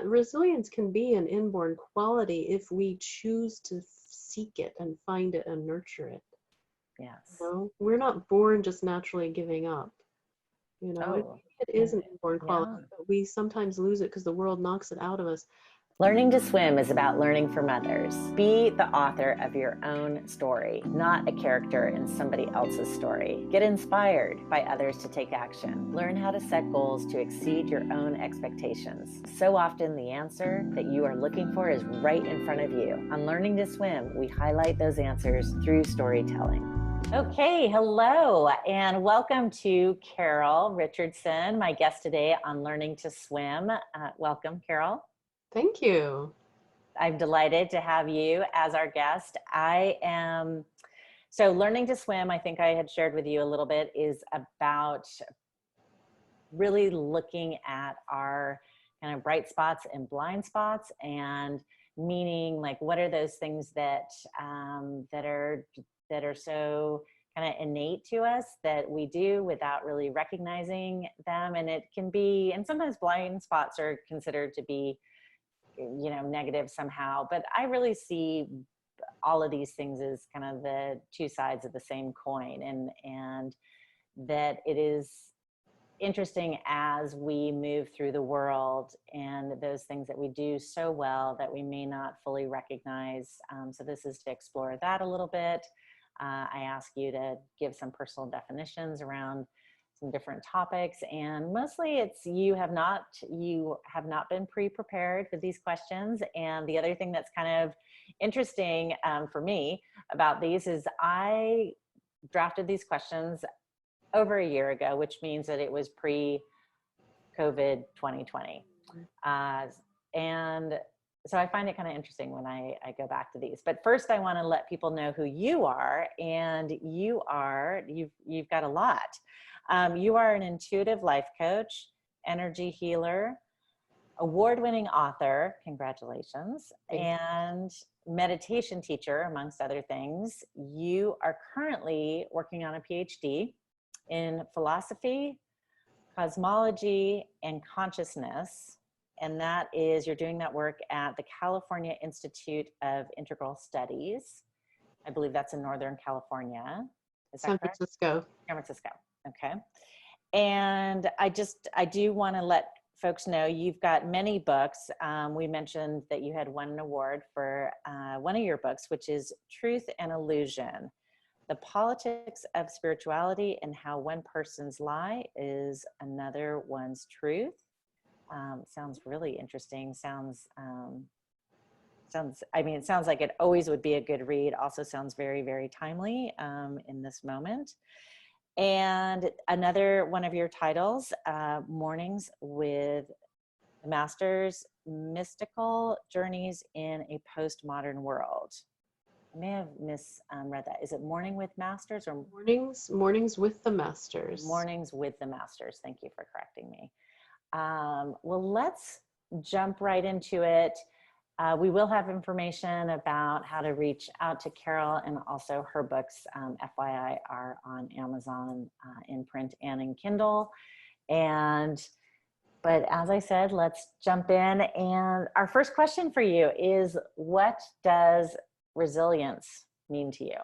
Resilience can be an inborn quality if we choose to seek it and find it and nurture it. Yes. We're not born just naturally giving up. Oh, It is an inborn quality, yeah. but we sometimes lose it because the world knocks it out of us. Learning to swim is about learning from others. Be the author of your own story, not a character in somebody else's story. Get inspired by others to take action. Learn how to set goals to exceed your own expectations. So often the answer that you are looking for is right in front of you. On Learning to Swim, we highlight those answers through storytelling. Okay, hello, and welcome to Carole Richardson, my guest today on Learning to Swim. Welcome, Carole. Thank you. I'm delighted to have you as our guest. So Learning to Swim, I think I had shared with you a little bit, is about really looking at our kind of bright spots and blind spots, and meaning like what are those things that are so kind of innate to us that we do without really recognizing them. And it can be, and sometimes blind spots are considered to be negative somehow, but I really see all of these things as kind of the two sides of the same coin, and that it is interesting as we move through the world and those things that we do so well that we may not fully recognize. So this is to explore that a little bit. I ask you to give some personal definitions around some different topics, and mostly it's you have not been pre-prepared with these questions. And the other thing that's kind of interesting for me about these is I drafted these questions over a year ago, which means that it was pre-COVID 2020. And so I find it kind of interesting when I go back to these. But first I want to let people know who you are, and you've got a lot. You are an intuitive life coach, energy healer, award-winning author, congratulations, and meditation teacher, amongst other things. You are currently working on a PhD in philosophy, cosmology, and consciousness. And that is, you're doing that work at the California Institute of Integral Studies. I believe that's in Northern California. Is that correct? San Francisco. San Francisco. Okay. And I do want to let folks know you've got many books. We mentioned that you had won an award for one of your books, which is Truth and Illusion: The Politics of Spirituality and How One Person's Lie is Another One's Truth. Sounds really interesting. It sounds like it always would be a good read. Also sounds very, very timely in this moment. And another one of your titles, Mornings with the Masters: Mystical Journeys in a Postmodern World. I may have misread that. Is it Morning with Masters or Mornings with the Masters? Mornings with the Masters. Thank you for correcting me. Well, let's jump right into it. We will have information about how to reach out to Carole, and also her books, FYI, are on Amazon in print and in Kindle. But as I said, let's jump in. And our first question for you is, what does resilience mean to you?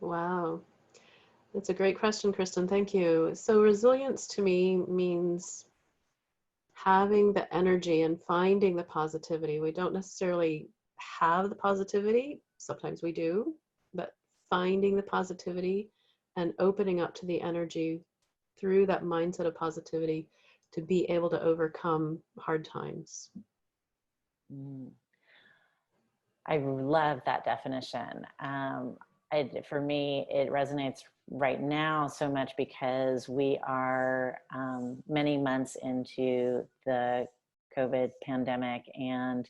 Wow. That's a great question, Kristan. Thank you. So resilience to me means having the energy and finding the positivity. We don't necessarily have the positivity. Sometimes we do, but finding the positivity and opening up to the energy through that mindset of positivity to be able to overcome hard times. I love that definition. For me, it resonates right now so much because we are many months into the COVID pandemic, and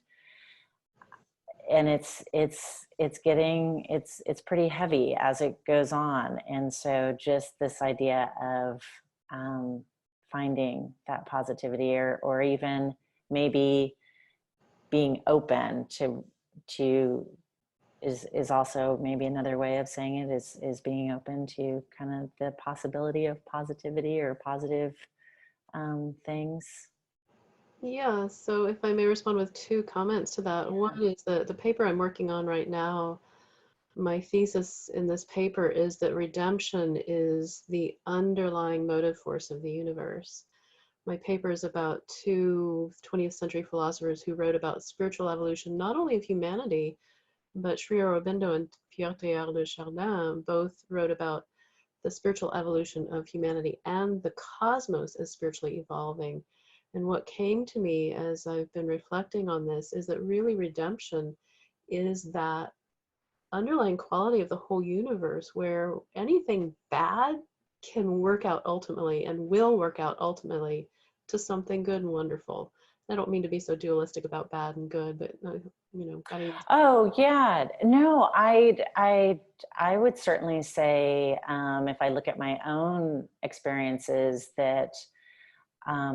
it's pretty heavy as it goes on. And so just this idea of finding that positivity, or even maybe being open to is also maybe another way of saying it, is being open to kind of the possibility of positivity or positive things. Yeah, so if I may respond with two comments to that. Yeah. One is the paper I'm working on right now. My thesis in this paper is that redemption is the underlying motive force of the universe. My paper is about two 20th century philosophers who wrote about spiritual evolution, not only of humanity, but Sri Aurobindo and Pierre Teilhard de Chardin both wrote about the spiritual evolution of humanity and the cosmos as spiritually evolving. And what came to me as I've been reflecting on this is that really redemption is that underlying quality of the whole universe where anything bad can work out ultimately and will work out ultimately to something good and wonderful. I don't mean to be so dualistic about bad and good, but I Oh yeah, no, I would certainly say, if I look at my own experiences, that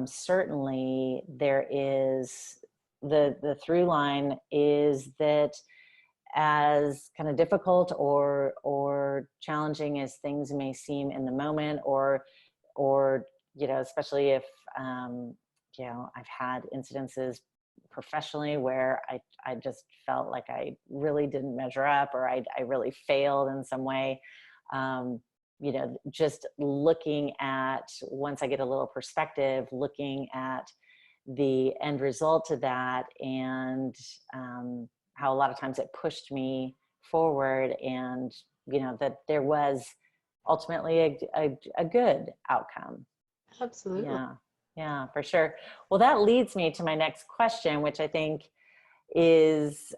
certainly there is the through line is that as kind of difficult or challenging as things may seem in the moment, or especially if I've had incidences professionally where I just felt like I really didn't measure up, or I really failed in some way. Just looking at, once I get a little perspective, looking at the end result of that, and how a lot of times it pushed me forward, and that there was ultimately a good outcome. absolutely. Yeah, yeah, for sure. Well, that leads me to my next question, which I think is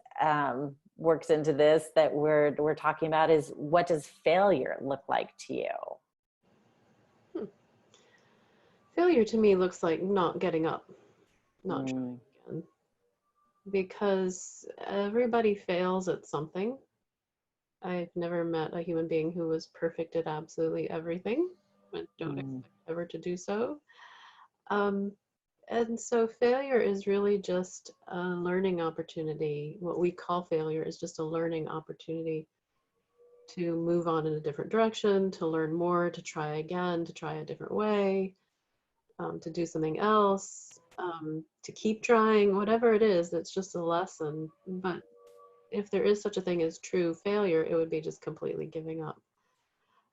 works into this that we're talking about, is what does failure look like to you? Hmm. Failure to me looks like not getting up, not Mm, trying again, because everybody fails at something. I've never met a human being who was perfect at absolutely everything, but don't mm, expect ever to do so. Um, and so failure is really just a learning opportunity. What we call failure is just a learning opportunity to move on in a different direction, to learn more, to try again, to try a different way, to do something else, to keep trying, whatever it is, that's just a lesson. But if there is such a thing as true failure, it would be just completely giving up.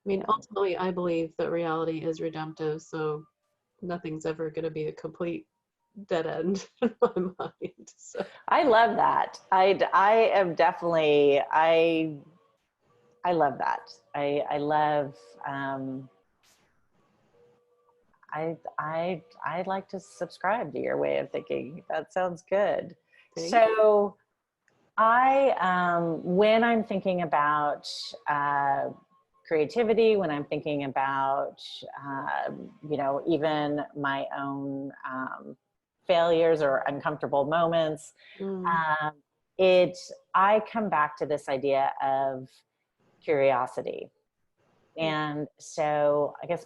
I mean, yeah. ultimately, I believe that reality is redemptive, so nothing's ever going to be a complete dead end in my mind. So, I love that. I am definitely, I love that. I love, I'd like to subscribe to your way of thinking. That sounds good. thank you. So when I'm thinking about creativity, when I'm thinking about, even my own failures or uncomfortable moments, Mm, um, I come back to this idea of curiosity. mm. And so I guess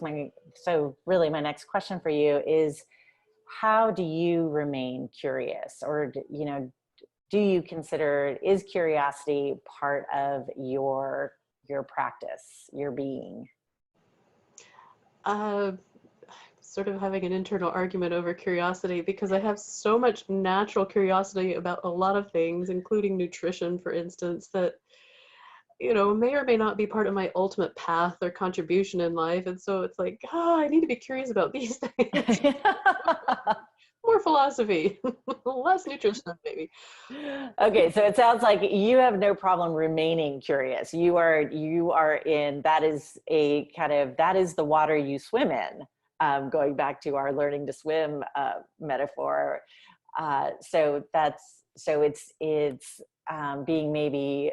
so really my next question for you is, how do you remain curious? Or, do you consider, is curiosity part of your practice, your being? Uh, sort of having an internal argument over curiosity because I have so much natural curiosity about a lot of things, including nutrition, for instance, that may or may not be part of my ultimate path or contribution in life. And so it's like, I need to be curious about these things. More philosophy, less nutrition, maybe. Okay, so it sounds like you have no problem remaining curious. You are in, that is a kind of, that is the water you swim in. Going back to our learning to swim metaphor. So it's being, maybe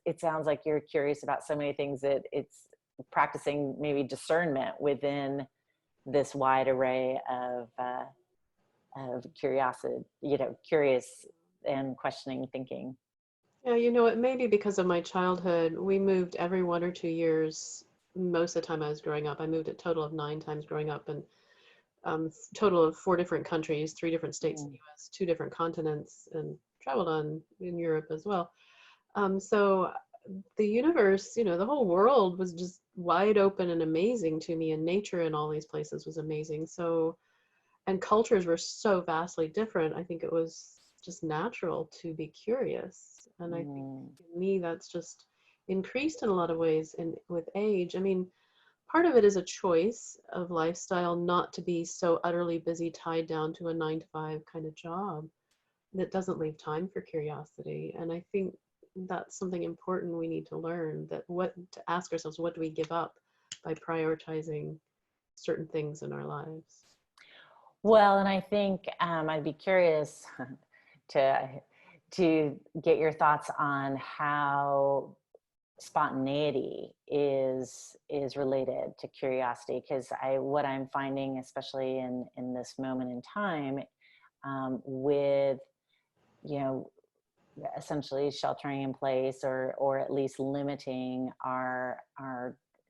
it sounds like you're curious about so many things that it's practicing maybe discernment within this wide array of curiosity, curious and questioning thinking. Yeah, it may be because of my childhood. We moved every 1 or 2 years. Most of the time I was growing up, I moved a total of 9 times growing up, and total of 4 different countries, 3 different states in the Mm, U.S., 2 different continents, and traveled on in Europe as well. So the universe, the whole world was just wide open and amazing to me, and nature in all these places was amazing. So and cultures were so vastly different, I think it was just natural to be curious. And I think in me that's just increased in a lot of ways in with age. I mean, part of it is a choice of lifestyle not to be so utterly busy, tied down to a 9 to 5 kind of job that doesn't leave time for curiosity. And I think that's something important we need to learn, that what to ask ourselves, what do we give up by prioritizing certain things in our lives? Well, and I think I'd be curious to get your thoughts on how spontaneity is related to curiosity, because what I'm finding, especially in this moment in time, with, you know, essentially sheltering in place, or at least limiting our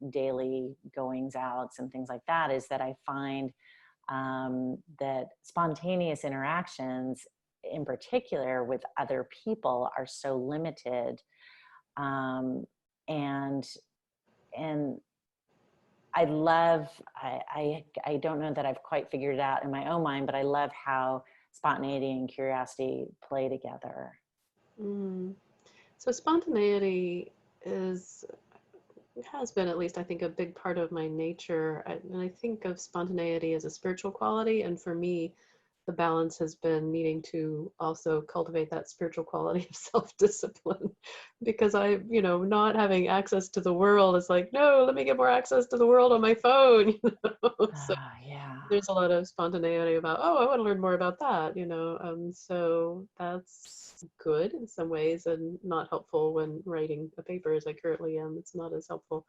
daily goings outs and things like that, is that I find that spontaneous interactions in particular with other people are so limited. And I love, I don't know that I've quite figured it out in my own mind, but I love how spontaneity and curiosity play together. So spontaneity has been, at least I think, a big part of my nature. And I think of spontaneity as a spiritual quality. And for me, the balance has been needing to also cultivate that spiritual quality of self-discipline, because not having access to the world is like, no, let me get more access to the world on my phone. So Yeah. there's a lot of spontaneity about, oh, I want to learn more about that, so that's good in some ways and not helpful when writing a paper, as I currently am. It's not as helpful,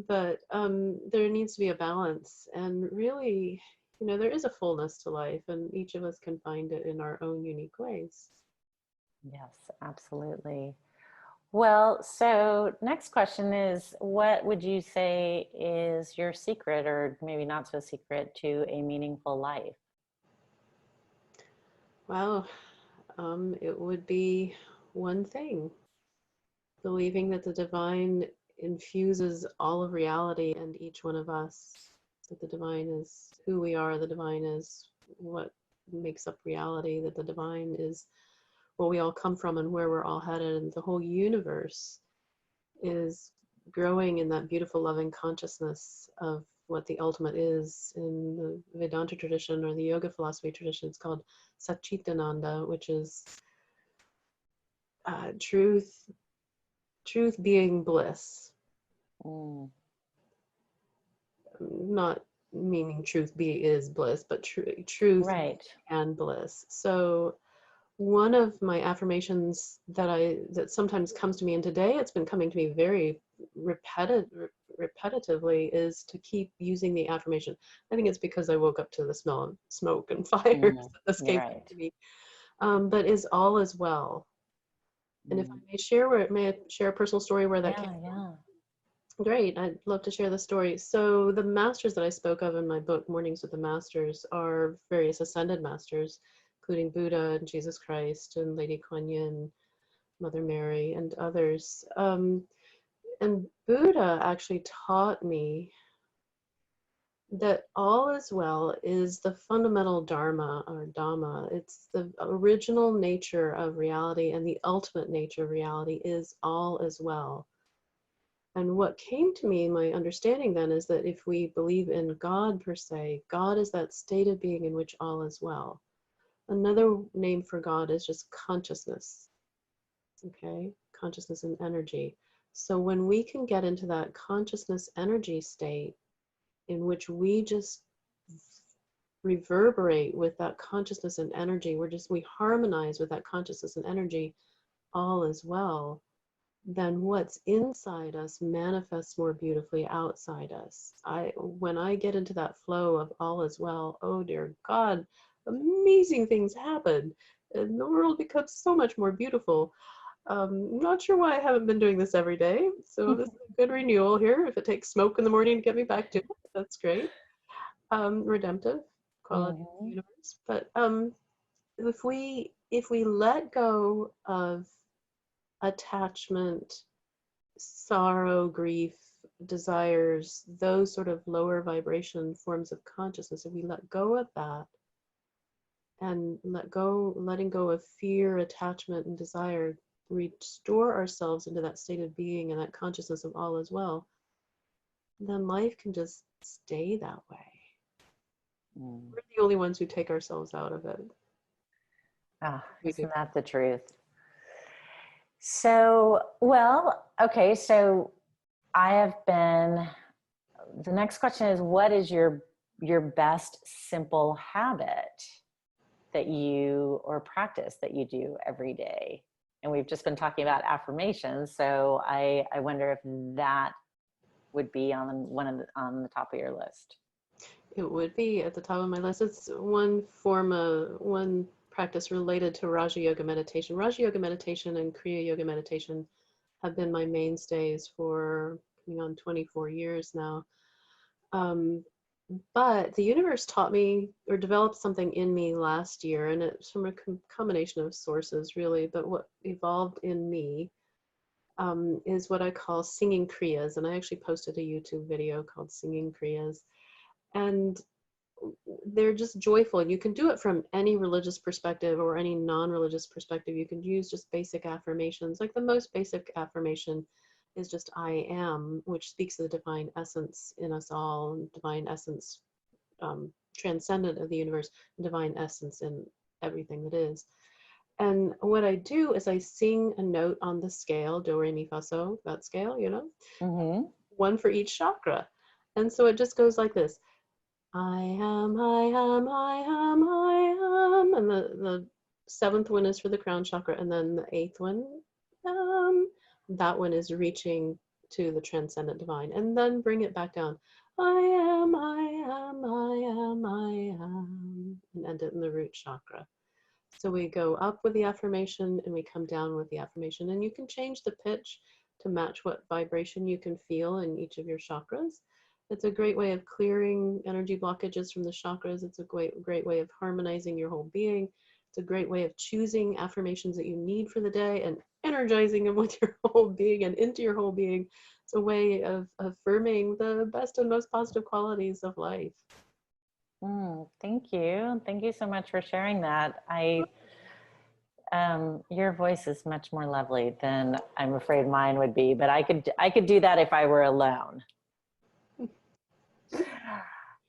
but there needs to be a balance. And really, there is a fullness to life, and each of us can find it in our own unique ways. Yes, absolutely. Well, so next question is, what would you say is your secret, or maybe not so secret, to a meaningful life? Wow. It would be one thing: believing that the divine infuses all of reality and each one of us, that the divine is who we are, the divine is what makes up reality, that the divine is where we all come from and where we're all headed, and the whole universe is growing in that beautiful loving consciousness of what the ultimate is. In the Vedanta tradition, or the yoga philosophy tradition, it's called Satchitananda, which is truth being bliss. Not meaning truth is bliss, but truth Right. and bliss. So one of my affirmations that sometimes comes to me, and today it's been coming to me very repetitively, is to keep using the affirmation. I think it's because I woke up to the smell of smoke and fire that this came to me. But is all is well. And if I may share a personal story where that came from. Great, I'd love to share the story. So the masters that I spoke of in my book, Mornings with the Masters, are various ascended masters, including Buddha and Jesus Christ and Lady Kuan Yin, Mother Mary, and others. And Buddha actually taught me that all is well is the fundamental dharma, or dhamma. It's the original nature of reality, and the ultimate nature of reality is all is well. And what came to me, my understanding then, is that if we believe in God per se, God is that state of being in which all is well. Another name for God is just consciousness, okay? Consciousness and energy. So when we can get into that consciousness energy state in which we just reverberate with that consciousness and energy, we harmonize with that consciousness and energy, all is well, then what's inside us manifests more beautifully outside us. When I get into that flow of all is well, oh dear God, amazing things happen, and the world becomes so much more beautiful. Not sure why I haven't been doing this every day, so this is a good renewal here. If it takes smoke in the morning to get me back to it, that's great. Redemptive quality of the universe. But if we let go of attachment, sorrow, grief, desires, those sort of lower vibration forms of consciousness, if we let go of that, and letting go of fear, attachment, and desire, restore ourselves into that state of being and that consciousness of all as well, then life can just stay that way. We're the only ones who take ourselves out of it. Oh, We do. isn't that the truth? So, well, okay, so the next question is, what is your best simple habit that you, or practice that you do every day? And we've just been talking about affirmations, so I wonder if that would be on the top of your list. It would be at the top of my list. It's one practice related to Raja Yoga meditation. Raja Yoga meditation and Kriya Yoga meditation have been my mainstays for coming on 24 years now. But the universe taught me or developed something in me last year, and it's from a combination of sources, really. But what evolved in me is what I call singing Kriyas. And I actually posted a YouTube video called Singing Kriyas. And they're just joyful. You can do it from any religious perspective or any non-religious perspective. You can use just basic affirmations. Like the most basic affirmation is just I am, which speaks of the divine essence in us all, and divine essence transcendent of the universe, divine essence in everything that is. And what I do is I sing a note on the scale, do, re, mi, fa, so, that scale, you know, one for each chakra. And so it just goes like this. I am, I am, I am, I am. And the seventh one is for the crown chakra. And then the eighth one, that one is reaching to the transcendent divine. And then bring it back down. I am, I am, I am, I am. And end it in the root chakra. So we go up with the affirmation and we come down with the affirmation. And you can change the pitch to match what vibration you can feel in each of your chakras. It's a great way of clearing energy blockages from the chakras. It's a great way of harmonizing your whole being. It's a great way of choosing affirmations that you need for the day and energizing them with your whole being and into your whole being. It's a way of affirming the best and most positive qualities of life. Thank you. Thank you so much for sharing that. Your voice is much more lovely than I'm afraid mine would be, but I could do that if I were alone.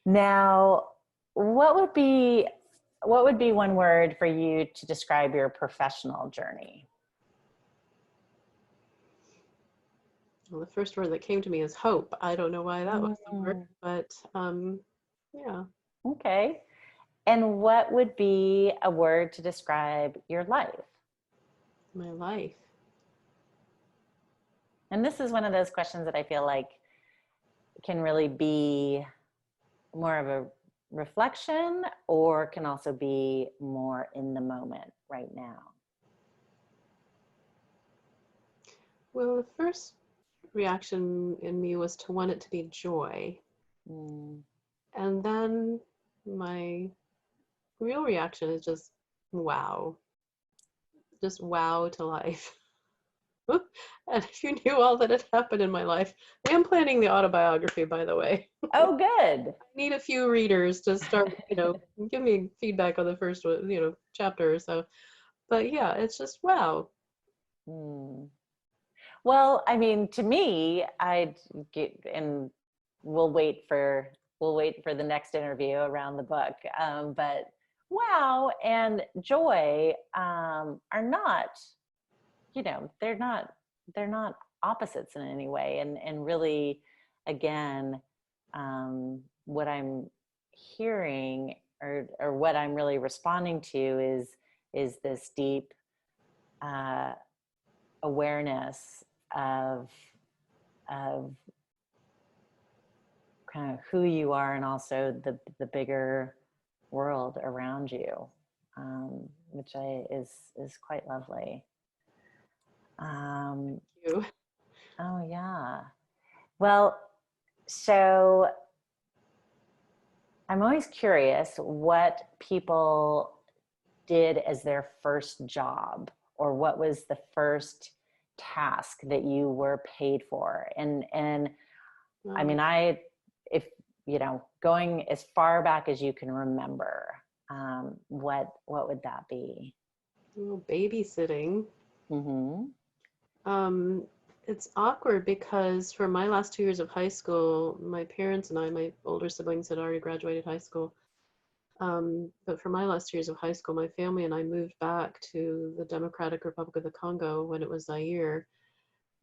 Now, what would be one word for you to describe your professional journey? Well, the first word that came to me is hope. I don't know why that was the word, but yeah. Okay. And what would be a word to describe your life? My life. And this is one of those questions that I feel like can really be more of a reflection, or can also be more in the moment right now. Well, the first reaction in me was to want it to be joy. And then my real reaction is just wow. Just wow to life. And if you knew all that had happened in my life, I am planning the autobiography, by the way. Oh, good. I need a few readers to start, give me feedback on the first, chapter or so. But yeah, it's just wow. Well, I mean, to me, I'd get, and we'll wait for the next interview around the book. But wow and joy are not, they're not opposites in any way. And really, again, what I'm hearing or what I'm really responding to is this deep awareness of kind of who you are, and also the bigger world around you, which is quite lovely. Thank you. Oh yeah. Well, so I'm always curious what people did as their first job, or what was the first task that you were paid for. And I mean, if going as far back as you can remember, what would that be? Well, babysitting. Mm-hmm. It's awkward because for my last 2 years of high school, my parents and I, my older siblings had already graduated high school. But for my last 2 years of high school, my family and I moved back to the Democratic Republic of the Congo when it was Zaire.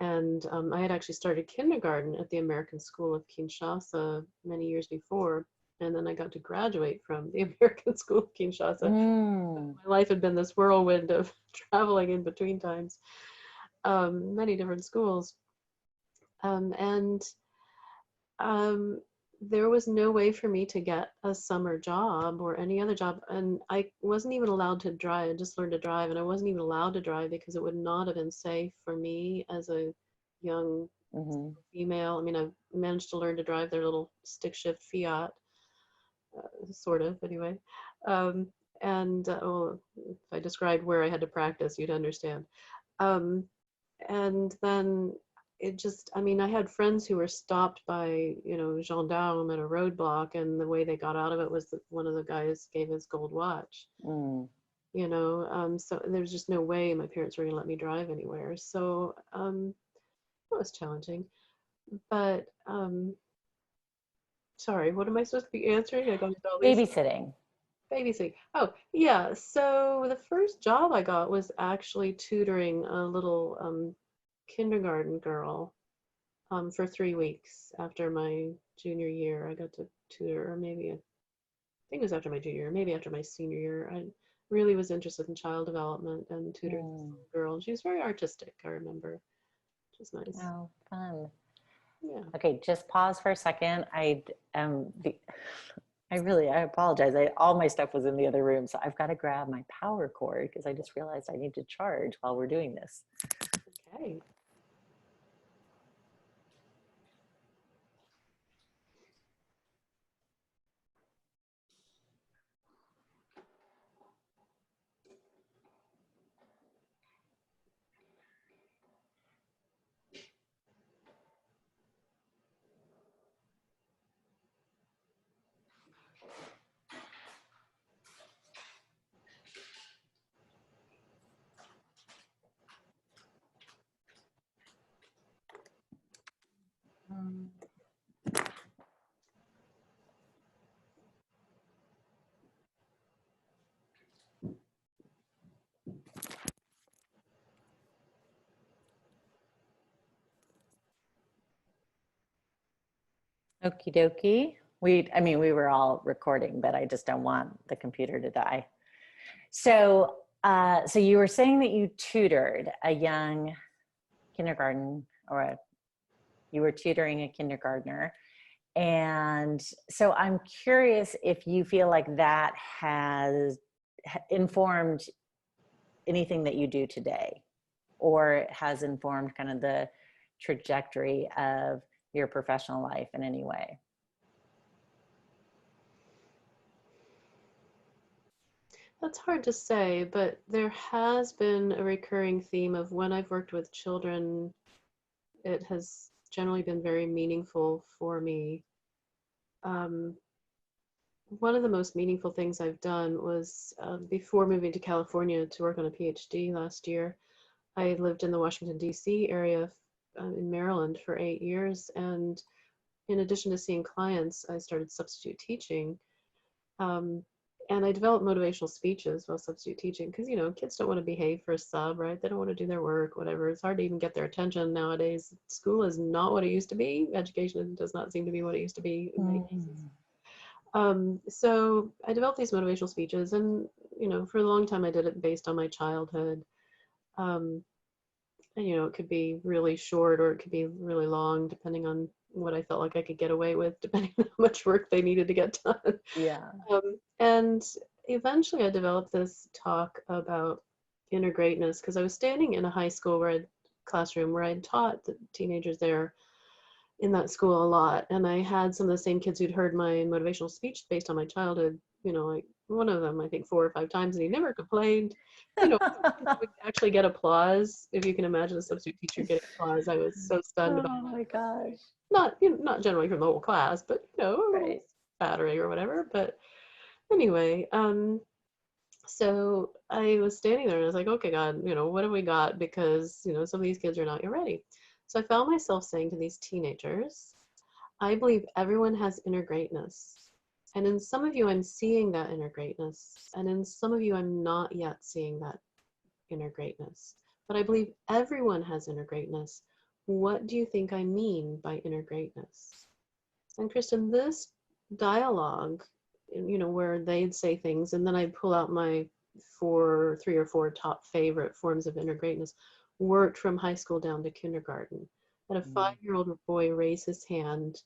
And I had actually started kindergarten at the American School of Kinshasa many years before. And then I got to graduate from the American School of Kinshasa. Mm. My life had been this whirlwind of traveling in between times, many different schools. And there was no way for me to get a summer job or any other job. And I wasn't even allowed to drive. I just learned to drive. And I wasn't even allowed to drive because it would not have been safe for me as a young Mm-hmm. female. I mean, I managed to learn to drive their little stick shift Fiat, sort of, anyway. Um, and well, if I described where I had to practice, you'd understand. Um, and then it just, I mean, I had friends who were stopped by, gendarme at a roadblock, and the way they got out of it was that one of the guys gave his gold watch. Mm. So there's just no way my parents were going to let me drive anywhere. So it was challenging. But sorry, what am I supposed to be answering? I got all these. Babysitting. Babysitting. Oh, yeah. So the first job I got was actually tutoring a little kindergarten girl for 3 weeks after my junior year. I got to tutor, or maybe I think it was after my junior year, maybe after my senior year. I really was interested in child development and tutored this little girl. And she was very artistic, I remember, which was nice. Oh, fun. Yeah. Okay, just pause for a second. I apologize. All my stuff was in the other room, so I've got to grab my power cord because I just realized I need to charge while we're doing this. Okay. Okie dokie. We were all recording, but I just don't want the computer to die. So you were saying that you tutored a young kindergarten, you were tutoring a kindergartner. And so I'm curious if you feel like that has informed anything that you do today, or has informed kind of the trajectory of your professional life in any way. That's hard to say, but there has been a recurring theme of when I've worked with children, it has generally been very meaningful for me. One of the most meaningful things I've done was before moving to California to work on a PhD last year, I lived in the Washington, D.C. area in Maryland for 8 years. And in addition to seeing clients, I started substitute teaching. And I developed motivational speeches while substitute teaching because, kids don't want to behave for a sub, right? They don't want to do their work, whatever. It's hard to even get their attention nowadays. School is not what it used to be. Education does not seem to be what it used to be in many cases. So I developed these motivational speeches, and, for a long time I did it based on my childhood. And, it could be really short or it could be really long, depending on what I felt like I could get away with, depending on how much work they needed to get done. Yeah. And eventually I developed this talk about inner greatness because I was standing in a high school classroom where I'd taught the teenagers there in that school a lot. And I had some of the same kids who'd heard my motivational speech based on my childhood, like one of them, I think 4 or 5 times, and he never complained. Would actually get applause. If you can imagine a substitute teacher getting applause, I was so stunned by that. Oh my gosh. Not generally from the whole class, but, Right. flattering or whatever. But Anyway, so I was standing there and I was like, okay, God, what have we got? Because, some of these kids are not yet ready. So I found myself saying to these teenagers, I believe everyone has inner greatness. And in some of you, I'm seeing that inner greatness. And in some of you, I'm not yet seeing that inner greatness. But I believe everyone has inner greatness. What do you think I mean by inner greatness? And Kristen, this dialogue, where they'd say things, and then I'd pull out my three or four top favorite forms of inner greatness, worked from high school down to kindergarten. And a 5-year-old boy raised his hand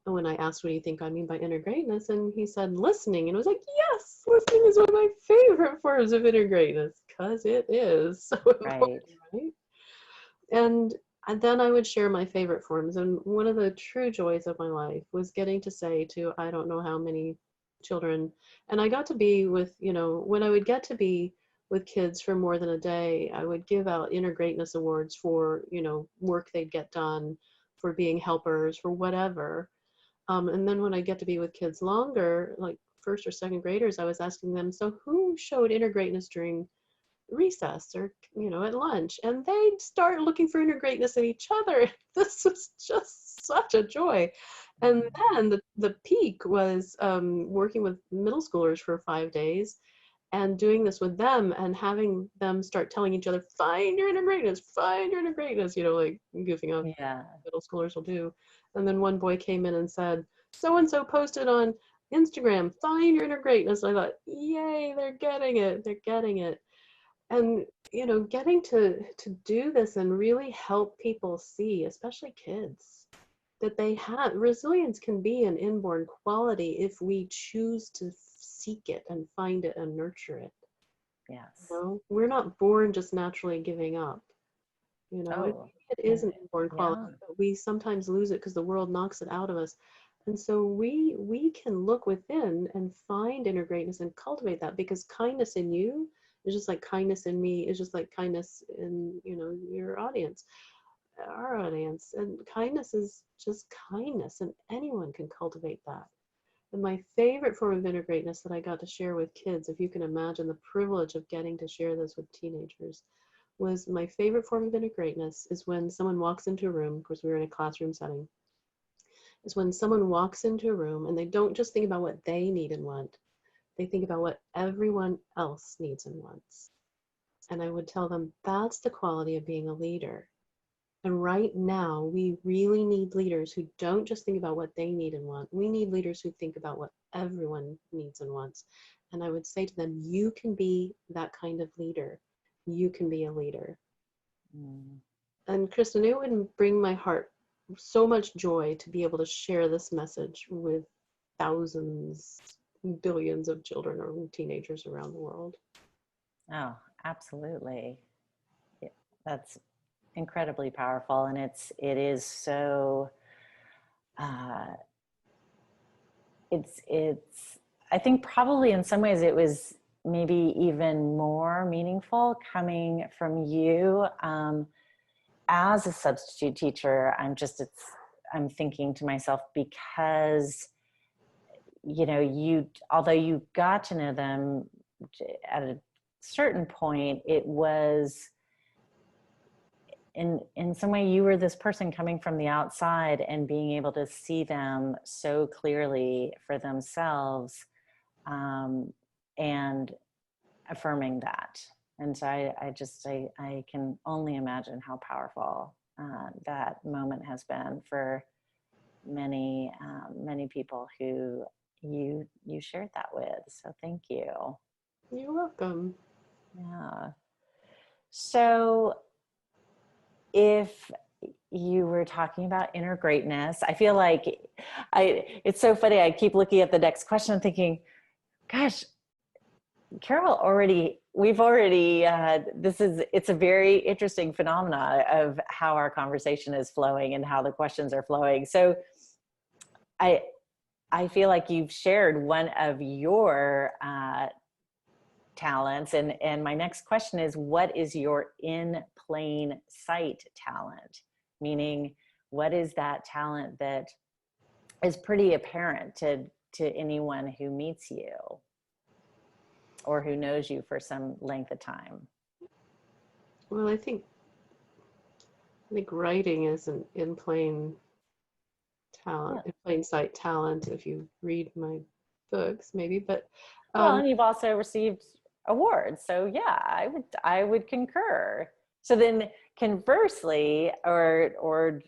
when I asked, what do you think I mean by inner greatness? And he said, listening. And I was like, yes, listening is one of my favorite forms of inner greatness, because it is so important, right? And then I would share my favorite forms. And one of the true joys of my life was getting to say to I don't know how many children, and I got to be with, when I would get to be with kids for more than a day, I would give out inner greatness awards for, work they'd get done, for being helpers, for whatever. And then when I get to be with kids longer, like first or second graders, I was asking them, so who showed inner greatness during recess or at lunch? And they'd start looking for inner greatness in each other. This was just such a joy. And then the peak was working with middle schoolers for 5 days and doing this with them and having them start telling each other, find your inner greatness, find your inner greatness, like goofing off. Yeah. Middle schoolers will do. And then one boy came in and said, so and so posted on Instagram, find your inner greatness. I thought, yay, they're getting it, they're getting it. And getting to do this and really help people see, especially kids, that they have resilience can be an inborn quality if we choose to seek it and find it and nurture it. Yes. We're not born just naturally giving up. Oh, it is an inborn quality, yeah. but we sometimes lose it because the world knocks it out of us. And so we can look within and find inner greatness and cultivate that, because kindness in you is just like kindness in me, is just like kindness in your audience, our audience. And kindness is just kindness, and anyone can cultivate that. And my favorite form of inner greatness that I got to share with kids, if you can imagine the privilege of getting to share this with teenagers, was my favorite form of inner greatness is when someone walks into a room, of course we were in a classroom setting, is when someone walks into a room and they don't just think about what they need and want, they think about what everyone else needs and wants. And I would tell them that's the quality of being a leader. And right now, we really need leaders who don't just think about what they need and want. We need leaders who think about what everyone needs and wants. And I would say to them, you can be that kind of leader. You can be a leader. And Kristen, it would bring my heart so much joy to be able to share this message with thousands, billions of children or teenagers around the world. Oh, absolutely. Yeah, that's incredibly powerful. And it is so, it's, I think probably in some ways it was maybe even more meaningful coming from you. As a substitute teacher, I'm thinking to myself, because, although you got to know them at a certain point, it was in some way you were this person coming from the outside and being able to see them so clearly for themselves, and affirming that. And so I can only imagine how powerful that moment has been for many people who you shared that with. So thank you. You're welcome. Yeah. So if you were talking about inner greatness, I feel like it's so funny. I keep looking at the next question and thinking, gosh, Carole, it's a very interesting phenomena of how our conversation is flowing and how the questions are flowing. So I feel like you've shared one of your talents. And my next question is, what is your in plain sight talent? Meaning, what is that talent that is pretty apparent to anyone who meets you? or who knows you for some length of time? Well, I think writing is an Yeah. in plain sight talent if you read my books, maybe. But Well, um, and you've also received awards. So yeah, I would concur. So then conversely, or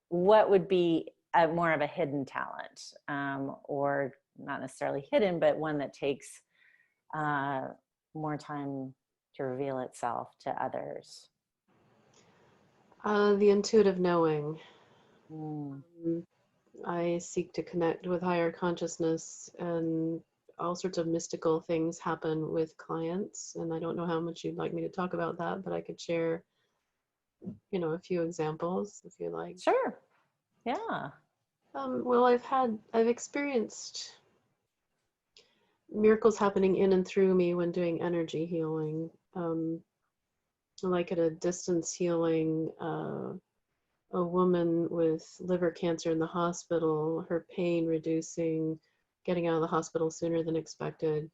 what would be more of a hidden talent, or not necessarily hidden, but one that takes uh, more time to reveal itself to others? the intuitive knowing. Mm. Um, I seek to connect with higher consciousness, and all sorts of mystical things happen with clients. And I don't know how much you'd like me to talk about that, but I could share, a few examples if you like. Sure. Yeah. Well, I've experienced miracles happening in and through me when doing energy healing. Like at a distance healing, a woman with liver cancer in the hospital, her pain reducing, getting out of the hospital sooner than expected.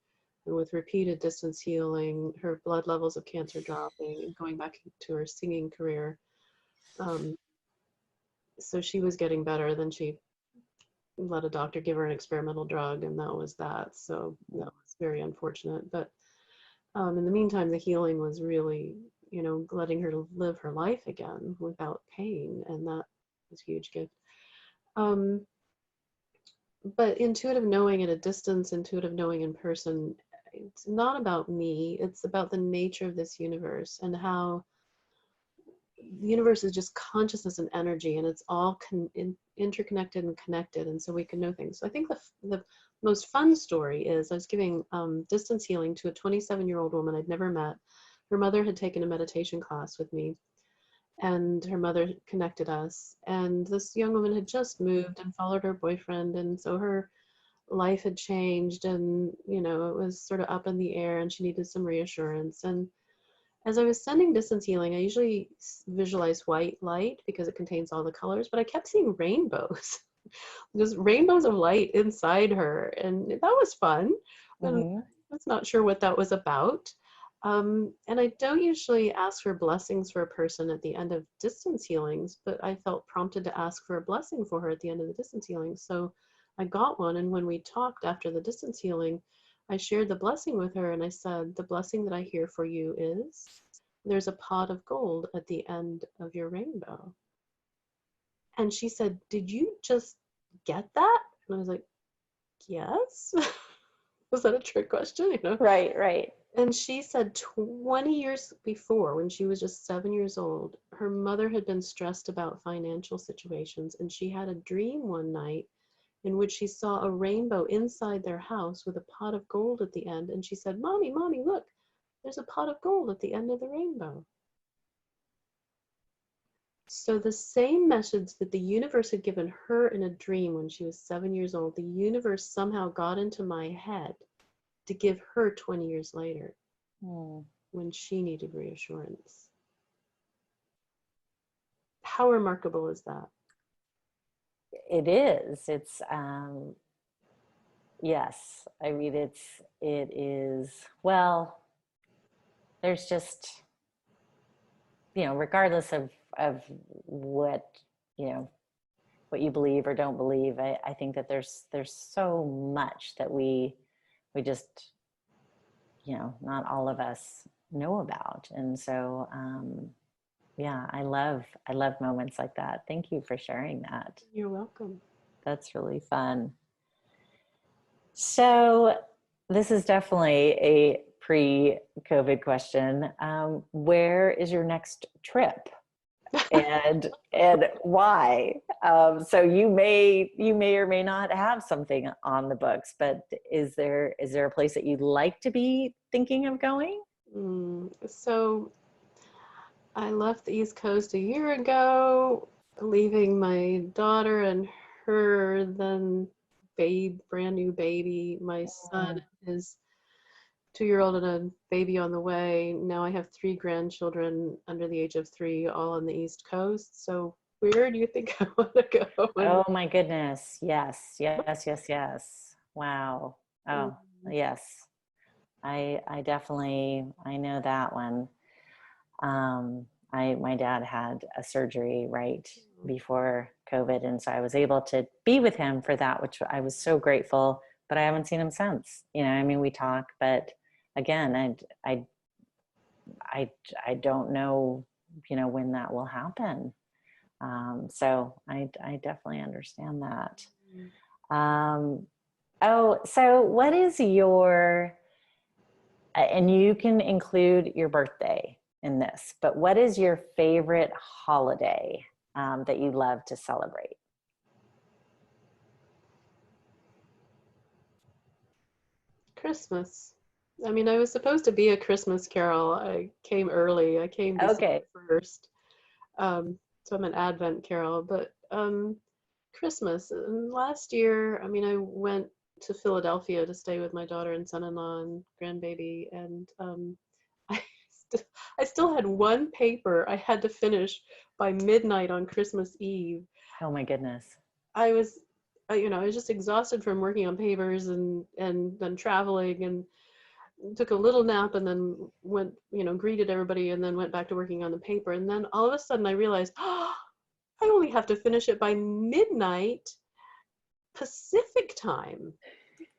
And with repeated distance healing, her blood levels of cancer dropping and going back to her singing career. Um, so she was getting better. Then she let a doctor give her an experimental drug, and that was that. So that was very unfortunate. But in the meantime, the healing was really, letting her live her life again without pain, and that was a huge gift. Um, but intuitive knowing at a distance, intuitive knowing in person, it's not about me. It's about the nature of this universe and how the universe is just consciousness and energy, and it's all interconnected and connected, and so we can know things. So I think the most fun story is I was giving distance healing to a 27-year-old woman I'd never met. Her mother had taken a meditation class with me, and her mother connected us. And this young woman had just moved and followed her boyfriend, and so her life had changed, and it was sort of up in the air, and she needed some reassurance. And as I was sending distance healing, I usually visualize white light because it contains all the colors, but I kept seeing rainbows, just rainbows of light inside her. And that was fun. And Mm-hmm. I was not sure what that was about. And I don't usually ask for blessings for a person at the end of distance healings, but I felt prompted to ask for a blessing for her at the end of the distance healing. So I got one. And when we talked after the distance healing, I shared the blessing with her, and I said, the blessing that I hear for you is there's a pot of gold at the end of your rainbow. And she said, did you just get that? And I was like, yes. Was that a trick question? Right, right. And she said 20 years before, when she was just 7 years old, her mother had been stressed about financial situations, and she had a dream one night in which she saw a rainbow inside their house with a pot of gold at the end. And she said, Mommy, Mommy, look, there's a pot of gold at the end of the rainbow. So the same message that the universe had given her in a dream when she was 7 years old, the universe somehow got into my head to give her 20 years later when she needed reassurance. How remarkable is that? It is. It's yes. I mean, it is. Well, there's just, regardless of what you know what you believe or don't believe, I think that there's so much that we just, not all of us know about. And so yeah, I love moments like that. Thank you for sharing that. You're welcome. That's really fun. So this is definitely a pre-COVID question. Where is your next trip, and why? So you may or may not have something on the books, but is there a place that you'd like to be thinking of going? So I left the East Coast a year ago, leaving my daughter and her then brand new baby. My son is 2-year-old and a baby on the way. Now I have 3 grandchildren under the age of 3, all on the East Coast. So where do you think I want to go? Oh my goodness. Yes, yes, yes, yes. Wow. Oh, yes. I definitely, I know that one. My dad had a surgery right before COVID. And so I was able to be with him for that, which I was so grateful, but I haven't seen him since. You know, I mean, we talk, but again, I don't know, you know, when that will happen. So I definitely understand that. Um, oh, so what is your, and you can include your birthday in this, but what is your favorite holiday that you love to celebrate? Christmas. I mean, I was supposed to be a Christmas Carol. I came early. I came December Okay. 1st. So I'm an Advent Carol, but Christmas. And last year, I mean, I went to Philadelphia to stay with my daughter and son-in-law and grandbaby, and I, st- I still had one paper I had to finish by midnight on Christmas Eve. Oh my goodness. I was, I was just exhausted from working on papers and then traveling, and took a little nap and then went, greeted everybody and then went back to working on the paper. And then all of a sudden I realized, oh, I only have to finish it by midnight Pacific time.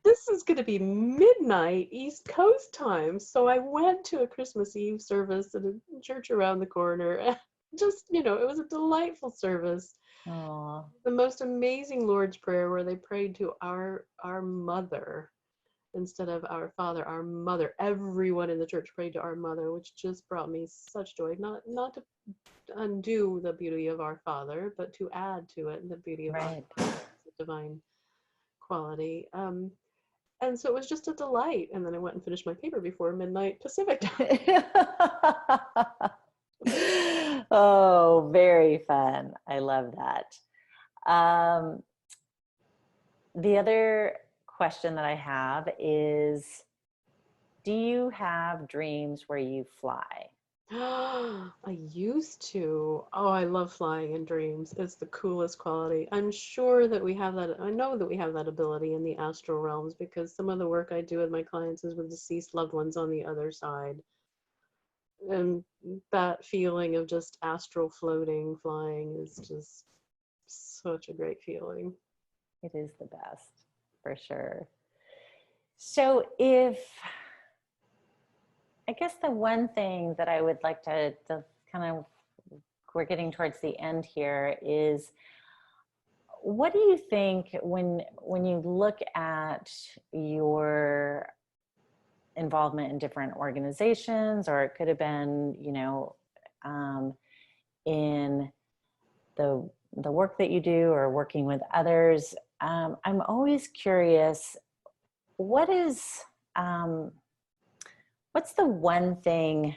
This is going to be midnight East Coast time. So I went to a Christmas Eve service at a church around the corner. And just, it was a delightful service. Oh, The most amazing Lord's Prayer where they prayed to our mother instead of our father, our mother. Everyone in the church prayed to our mother, which just brought me such joy. Not to undo the beauty of our father, but to add to it the beauty of our right. father, the divine quality. And so it was just a delight. And then I went and finished my paper before midnight Pacific time. Oh, very fun. I love that. The other question that I have is, do you have dreams where you fly? I used to. Oh, I love flying in dreams. It's the coolest quality. I'm sure that we have that. I know that we have that ability in the astral realms because some of the work I do with my clients is with deceased loved ones on the other side. And that feeling of just astral floating, flying is just such a great feeling. It is the best, for sure. So I guess the one thing that I would like to kind of, we're getting towards the end here, is what do you think when you look at your involvement in different organizations, or it could have been, in the work that you do or working with others. I'm always curious, what is, what's the one thing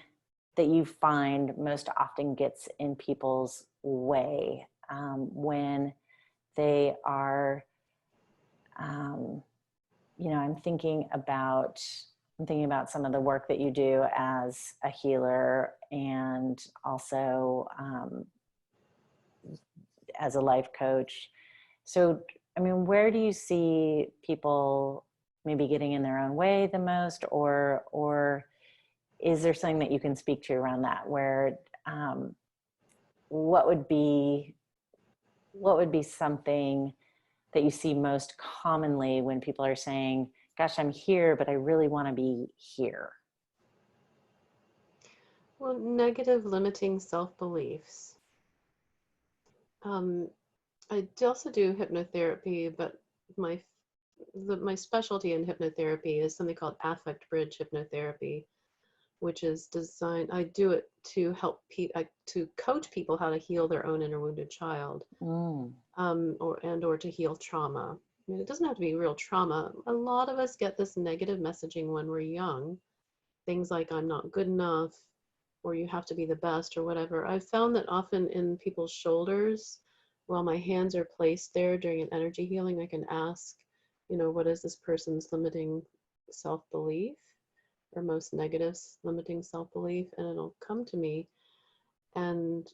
that you find most often gets in people's way when they are, I'm thinking about some of the work that you do as a healer and also as a life coach. So, I mean, where do you see people maybe getting in their own way the most, or is there something that you can speak to around that? Where what would be something that you see most commonly when people are saying, "Gosh, I'm here, but I really want to be here"? Well, negative limiting self-beliefs. I also do hypnotherapy, but my specialty in hypnotherapy is something called affect bridge hypnotherapy, which is designed. I do it to help to coach people how to heal their own inner wounded child, or to heal trauma. I mean, it doesn't have to be real trauma. A lot of us get this negative messaging when we're young, things like "I'm not good enough," or "you have to be the best," or whatever. I've found that often in people's shoulders, while my hands are placed there during an energy healing, I can ask, what is this person's limiting self-belief or most negative limiting self-belief, and it'll come to me. And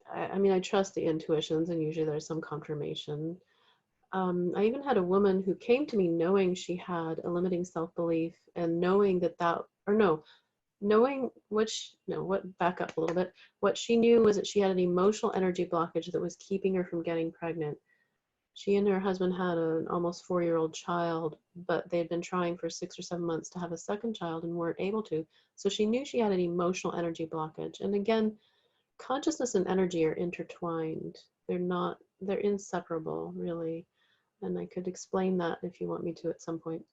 I mean, I trust the intuitions, and usually there's some confirmation. I even had a woman who came to me knowing she had a limiting self-belief and knowing knowing back up a little bit. What she knew was that she had an emotional energy blockage that was keeping her from getting pregnant. She and her husband had an almost 4-year-old child, but they had been trying for 6 or 7 months to have a second child and weren't able to. So she knew she had an emotional energy blockage. And again, consciousness and energy are intertwined. They're inseparable, really. And I could explain that if you want me to at some point,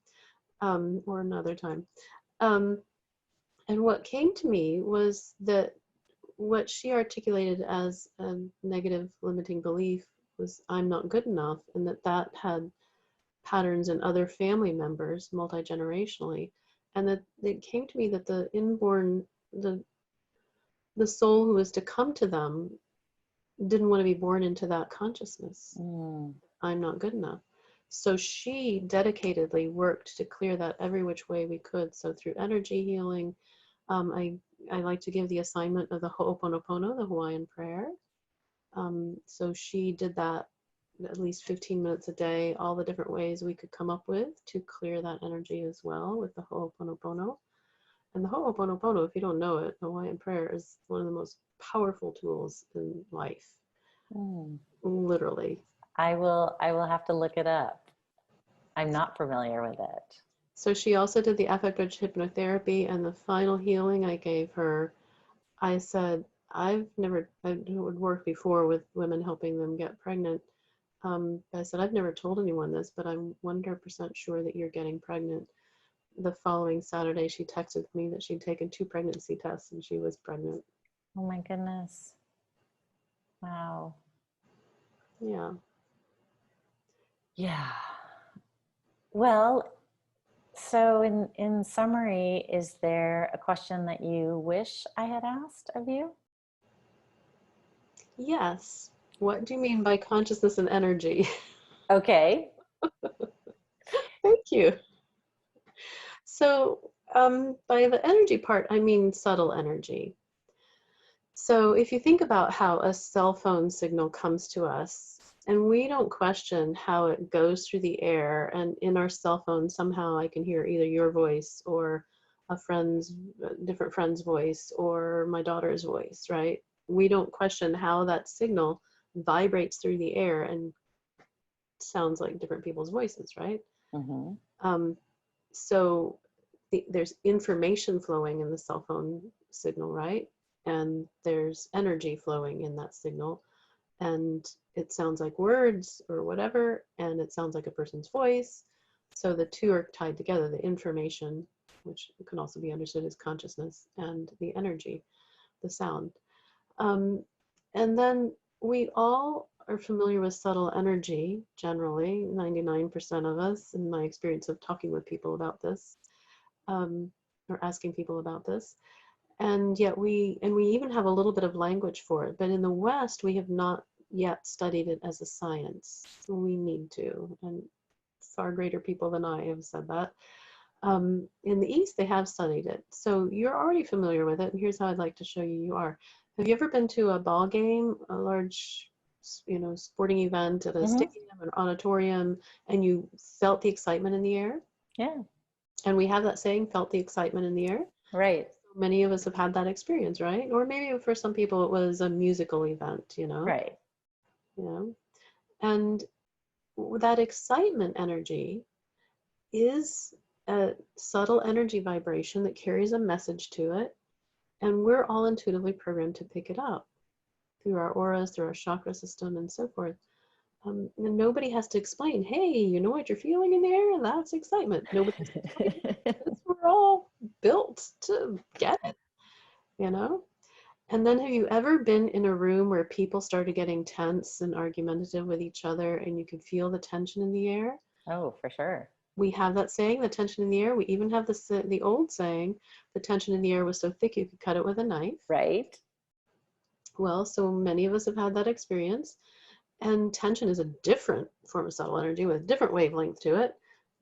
or another time. And what came to me was that what she articulated as a negative limiting belief was I'm not good enough, and that had patterns in other family members multi-generationally, and that it came to me that the inborn, the soul who was to come to them didn't want to be born into that consciousness. I'm not good enough. So she dedicatedly worked to clear that every which way we could. So through energy healing, I like to give the assignment of the Ho'oponopono, the Hawaiian prayer. So she did that at least 15 minutes a day, all the different ways we could come up with to clear that energy as well with the Ho'oponopono. And the Ho'oponopono, if you don't know it, Hawaiian prayer is one of the most powerful tools in life. Literally. I will have to look it up. I'm not familiar with it. So she also did the affective hypnotherapy, and the final healing I gave her, I said, I would work before with women helping them get pregnant. I said, I've never told anyone this, but I'm 100% sure that you're getting pregnant. The following Saturday, she texted me that she'd taken 2 pregnancy tests and she was pregnant. Oh my goodness. Wow. Yeah. Yeah. Well, so in summary, is there a question that you wish I had asked of you? Yes. What do you mean by consciousness and energy? Okay. Thank you. So by the energy part, I mean subtle energy. So if you think about how a cell phone signal comes to us, and we don't question how it goes through the air, and in our cell phone, somehow I can hear either your voice or a different friend's voice or my daughter's voice, right? We don't question how that signal vibrates through the air and sounds like different people's voices, right? So there's information flowing in the cell phone signal, right? And there's energy flowing in that signal, and it sounds like words or whatever, and it sounds like a person's voice. So the two are tied together, the information, which can also be understood as consciousness, and the energy, the sound. And then we all are familiar with subtle energy, generally, 99% of us, in my experience of talking with people about this, or asking people about this. And yet we even have a little bit of language for it. But in the West, we have not yet studied it as a science. We need to, and far greater people than I have said that. In the East, they have studied it. So you're already familiar with it, and here's how I'd like to show you you are. Have you ever been to a ball game, a large, sporting event at a stadium, an auditorium, and you felt the excitement in the air? Yeah. And we have that saying, felt the excitement in the air. Right. Many of us have had that experience, right? Or maybe for some people it was a musical event, Right. And that excitement energy is a subtle energy vibration that carries a message to it, and we're all intuitively programmed to pick it up through our auras, through our chakra system, and so forth. And nobody has to explain, hey, you know what you're feeling in the air? That's excitement. Nobody has to explain it. We're all built to get it, And then have you ever been in a room where people started getting tense and argumentative with each other, and you could feel the tension in the air? Oh, for sure. We have that saying, the tension in the air. We even have the old saying, the tension in the air was so thick you could cut it with a knife. Right. Well, so many of us have had that experience. And tension is a different form of subtle energy with a different wavelength to it,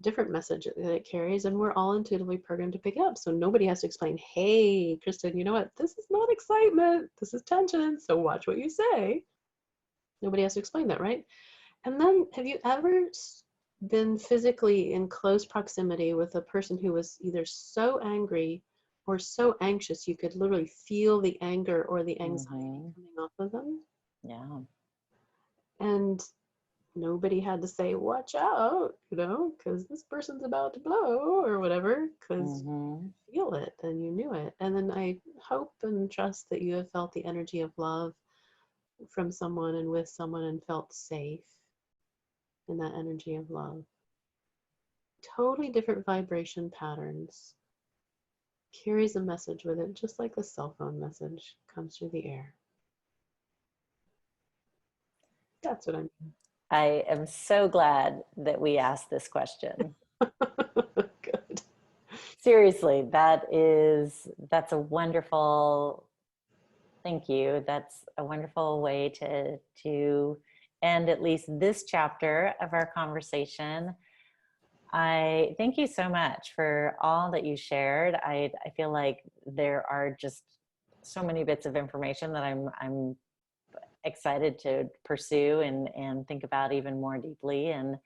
different message that it carries, and we're all intuitively programmed to pick it up. So nobody has to explain, hey, Kristan, you know what? This is not excitement. This is tension. So watch what you say. Nobody has to explain that, right? And then have you ever been physically in close proximity with a person who was either so angry or so anxious you could literally feel the anger or the anxiety coming off of them? Yeah. And nobody had to say, watch out, because this person's about to blow or whatever, because you feel it and you knew it. And then I hope and trust that you have felt the energy of love from someone and with someone and felt safe in that energy of love. Totally different vibration patterns. Carries a message with it, just like a cell phone message comes through the air. That's what I mean. I am so glad that we asked this question. Good. Seriously, that's a wonderful, thank you. That's a wonderful way to end at least this chapter of our conversation. I thank you so much for all that you shared. I feel like there are just so many bits of information that I'm excited to pursue and think about even more deeply. And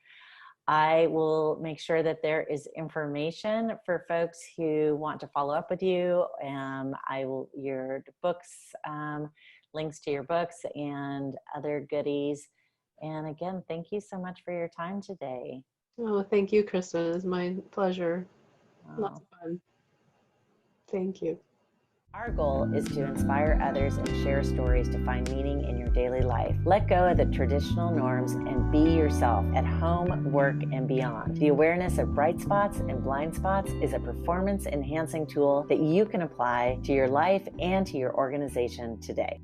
I will make sure that there is information for folks who want to follow up with you. Your books, links to your books and other goodies. And again, thank you so much for your time today. Oh, thank you, Kristan. It's my pleasure. Lots of fun. Thank you. Our goal is to inspire others and share stories to find meaning in your daily life. Let go of the traditional norms and be yourself at home, work, and beyond. The awareness of bright spots and blind spots is a performance-enhancing tool that you can apply to your life and to your organization today.